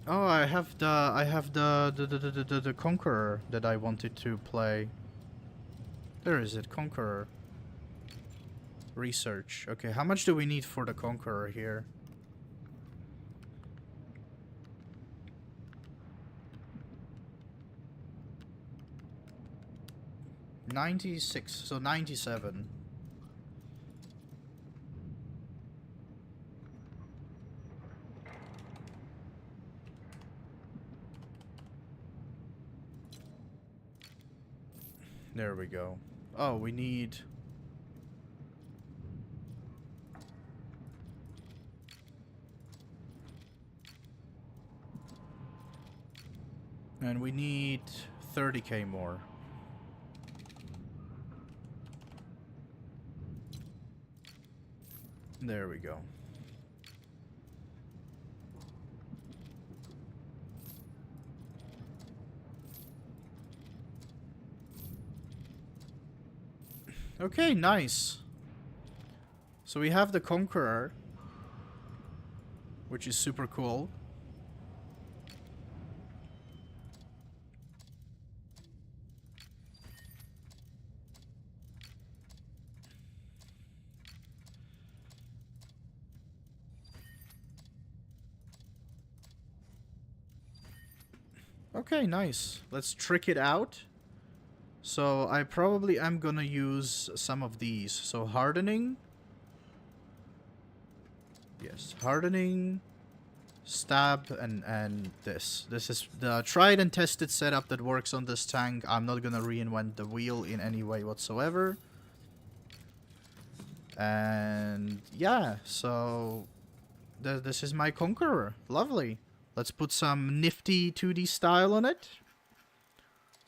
Oh, I have the Conqueror that I wanted to play. There is it, Conqueror. Research. Okay, how much do we need for the Conqueror here? $96, so 97. There we go. Oh, we need... And we need 30k more. There we go. Okay, nice. So we have the Conqueror, which is super cool. Okay, nice. Let's trick it out. So I probably am gonna use some of these. So hardening. Yes, hardening, stab, and this. This is the tried and tested setup that works on this tank. I'm not gonna reinvent the wheel in any way whatsoever. And yeah, so this is my Conqueror. Lovely. Let's put some nifty 2D style on it.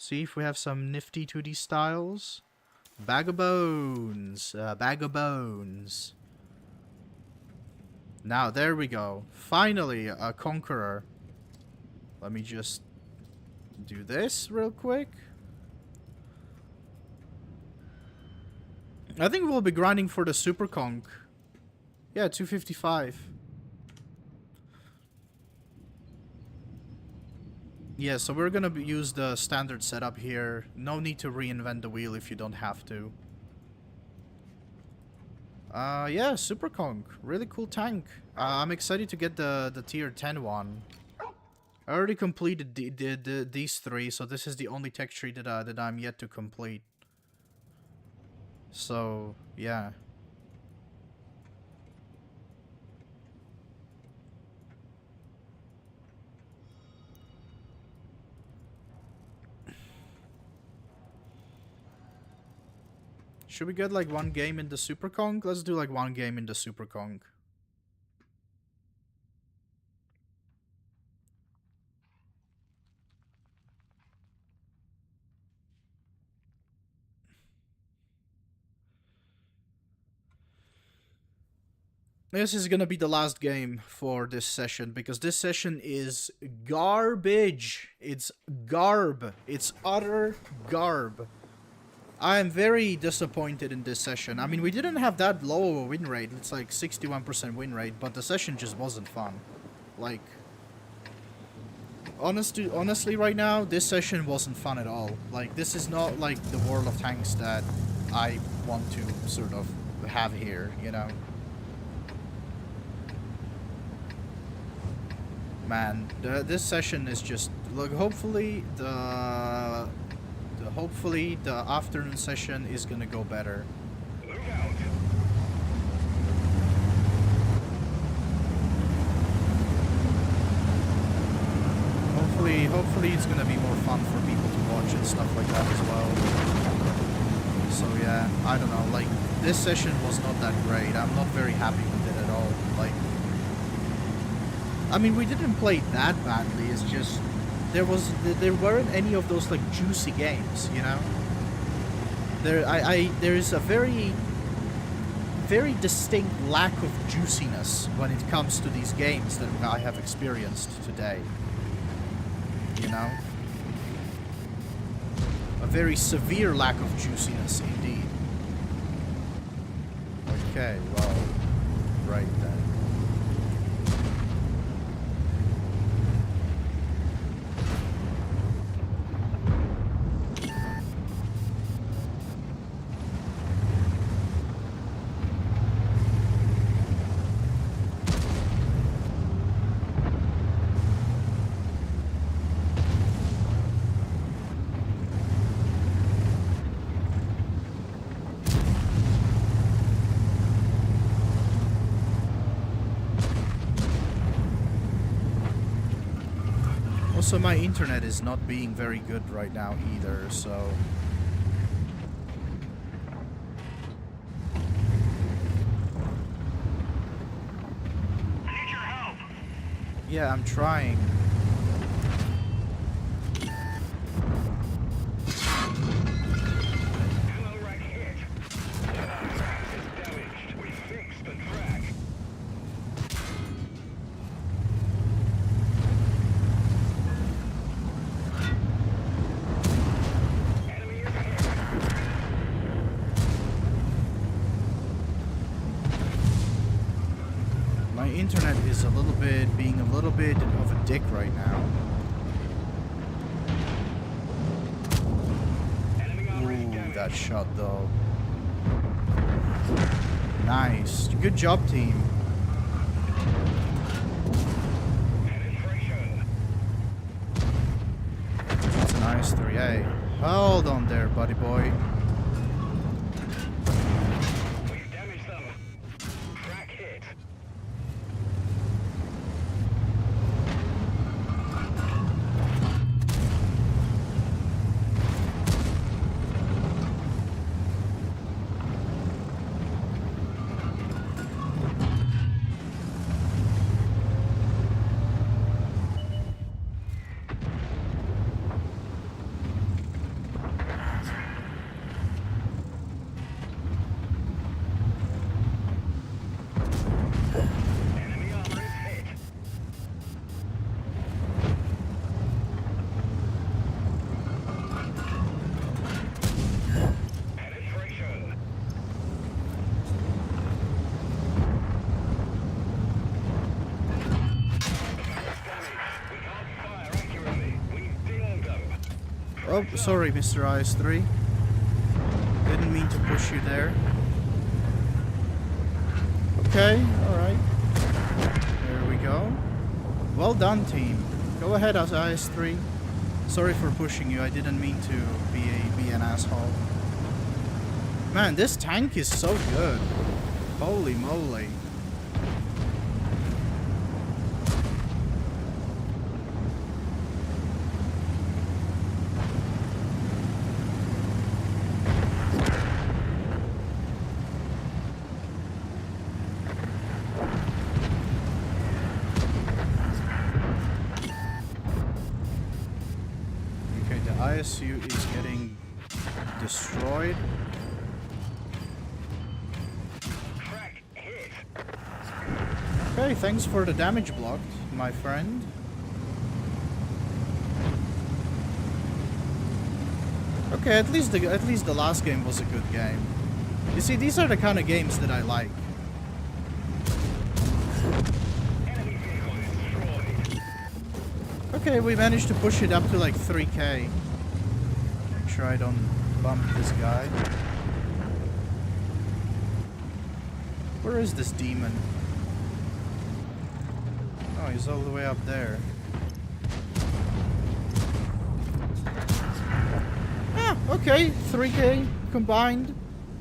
See if we have some nifty 2D styles. Bag of bones. Bag of bones. Now, there we go. Finally, a Conqueror. Let me just do this real quick. I think we'll be grinding for the Super Conch. Yeah, 255. Yeah, so we're gonna use the standard setup here. No need to reinvent the wheel if you don't have to. Yeah, Super Conch. Really cool tank. I'm excited to get the tier 10 one. I already completed these three, so this is the only tech tree that I'm yet to complete. So, yeah. Should we get like one game in the Super Kong? Let's do like one game in the Super Kong. This is gonna be the last game for this session, because this session is garbage. It's garb. It's utter garb. I am very disappointed in this session. I mean, we didn't have that low of a win rate. It's like 61% win rate, but the session just wasn't fun. Like, honestly, right now, this session wasn't fun at all. Like, this is not like the World of Tanks that I want to sort of have here, you know? Man, this session is just... Look, hopefully the afternoon session is gonna go better. Hopefully it's gonna be more fun for people to watch and stuff like that as well. So yeah, I don't know, like, this session was not that great. I'm not very happy with it at all. Like, I mean, we didn't play that badly, it's just there weren't any of those like juicy games, you know? There is a very distinct lack of juiciness when it comes to these games that I have experienced today. You know? A very severe lack of juiciness indeed. Okay, well, right then. Also, my internet is not being very good right now either, so... I need your help. Yeah, I'm trying. Ammo rack hit. Is damaged. We fixed the track. Enemy is hit. My internet is being a little bit of a dick right now. Ooh, that shot though. Nice. Good job, team. Penetration. That's an IS-3A. Hold on there, buddy boy. We've damaged them. Track hit. Enemy armor is hit. Penetration. Damage. We can't fire accurately. We dinged them. Oh, sorry, Mr. IS-3. Didn't mean to push you there. Okay, alright. There we go. Well done, team. Go ahead, as IS-3. Sorry for pushing you. I didn't mean to be an asshole. Man, this tank is so good. Holy moly. ISU is getting destroyed. Crack hit. Okay, thanks for the damage blocked, my friend. Okay, at least the last game was a good game. You see, these are the kind of games that I like. Enemy vehicle destroyed. Okay, we managed to push it up to like 3k. Make sure I don't bump this guy. Where is this demon? Oh, he's all the way up there. Ah, okay, 3k combined.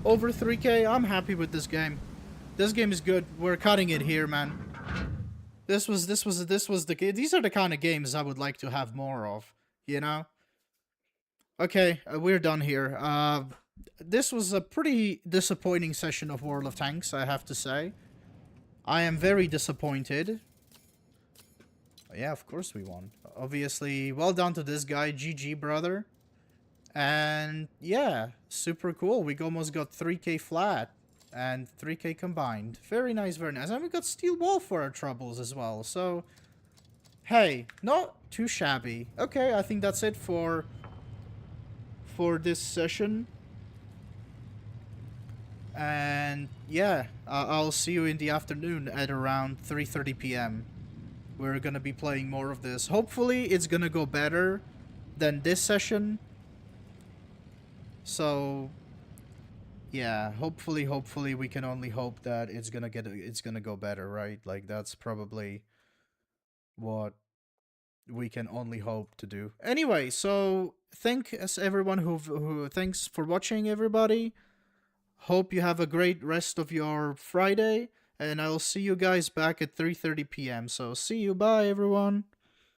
Over 3k. I'm happy with this game. This game is good. We're cutting it here, man. This was the these are the kind of games I would like to have more of, you know? Okay, we're done here. This was a pretty disappointing session of World of Tanks, I have to say. I am very disappointed. Yeah, of course we won. Obviously, well done to this guy, GG, brother. And yeah, super cool. We almost got 3k flat and 3k combined. Very nice, very nice. And we got steel wall for our troubles as well. So, hey, not too shabby. Okay, I think that's it for this session. And yeah, I'll see you in the afternoon at around 3:30 p.m. We're gonna be playing more of this. Hopefully, it's gonna go better than this session. So, yeah, hopefully we can only hope that it's gonna go better, right? Like that's probably what we can only hope to do. Anyway, so thanks everyone who thanks for watching, everybody. Hope you have a great rest of your Friday, and I'll see you guys back at 3:30 p.m. So see you, bye everyone.